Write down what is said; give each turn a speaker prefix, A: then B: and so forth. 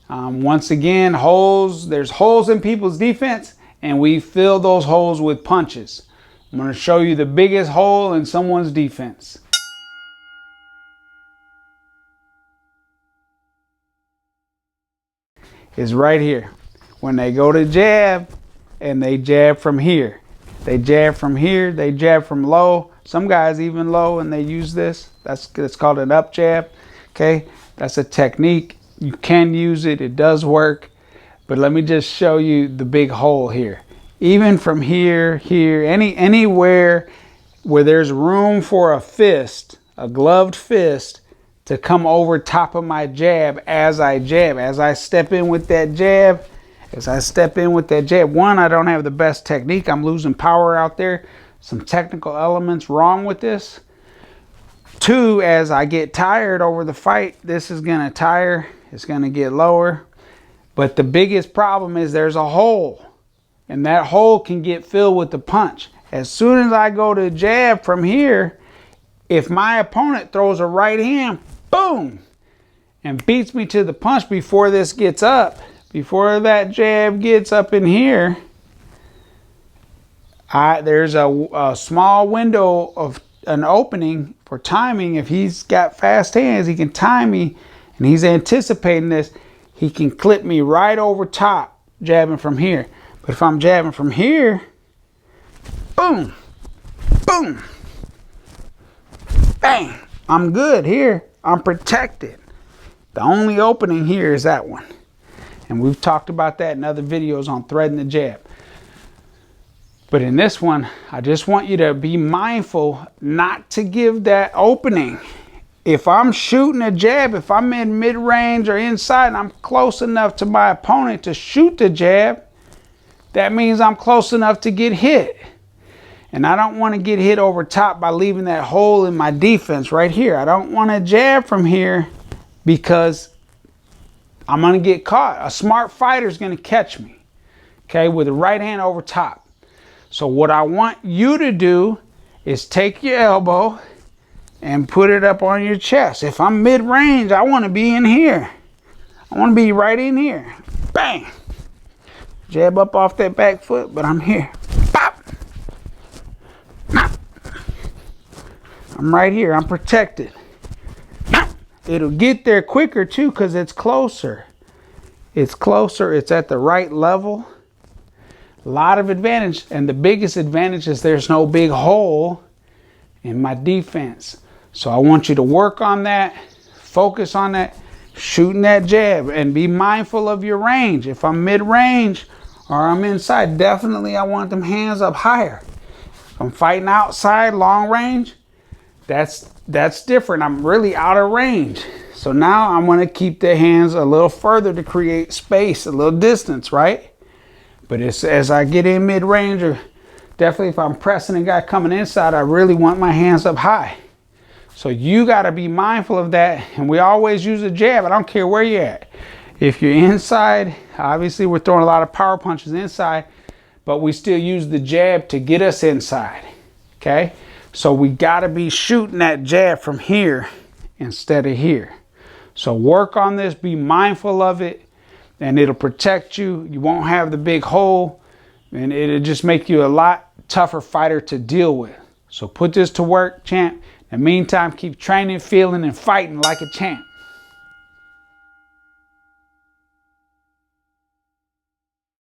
A: Once again, there's holes in people's defense, and we fill those holes with punches. I'm going to show you the biggest hole in someone's defense. Is right here. When they go to jab and they jab from here. They jab from here, they jab from low. Some guys even low and they use this. It's called an up jab. Okay, that's a technique. You can use it, it does work. But let me just show you the big hole here. Even from here, anywhere where there's room for a fist, a gloved fist, to come over top of my jab as I jab. As I step in with that jab, one, I don't have the best technique. I'm losing power out there. Some technical elements wrong with this. Two, as I get tired over the fight, this is gonna tire. It's gonna get lower. But the biggest problem is there's a hole. And that hole can get filled with the punch. As soon as I go to jab from here, if my opponent throws a right hand, boom, and beats me to the punch before this gets up, before that jab gets up in here, there's a small window of an opening for timing. If he's got fast hands, he can time me, and he's anticipating this, he can clip me right over top, jabbing from here. But if I'm jabbing from here, boom, boom, bang, I'm good here. I'm protected. The only opening here is that one. And we've talked about that in other videos on threading the jab. But in this one, I just want you to be mindful not to give that opening. If I'm shooting a jab, if I'm in mid-range or inside and I'm close enough to my opponent to shoot the jab, that means I'm close enough to get hit. And I don't want to get hit over top by leaving that hole in my defense right here. I don't want to jab from here because I'm going to get caught. A smart fighter is going to catch me, okay, with the right hand over top. So what I want you to do is take your elbow and put it up on your chest. If I'm mid-range, I want to be in here. I want to be right in here. Bang! Jab up off that back foot, but I'm here. Pop! I'm right here. I'm protected. It'll get there quicker too because it's closer. It's closer. It's at the right level. A lot of advantage. And the biggest advantage is there's no big hole in my defense. So I want you to work on that. Focus on that. Shooting that jab. And be mindful of your range. If I'm mid-range or I'm inside, definitely I want them hands up higher. If I'm fighting outside, long range, that's different. I'm really out of range. So now I'm going to keep the hands a little further to create space, a little distance, right? But as I get in mid-range, or definitely if I'm pressing a guy coming inside, I really want my hands up high. So you got to be mindful of that. And we always use a jab. I don't care where you're at. If you're inside, obviously we're throwing a lot of power punches inside, but we still use the jab to get us inside, okay? So we got to be shooting that jab from here instead of here. So work on this, be mindful of it, and it'll protect you. You won't have the big hole, and it'll just make you a lot tougher fighter to deal with. So put this to work, champ. In the meantime, keep training, feeling, and fighting like a champ.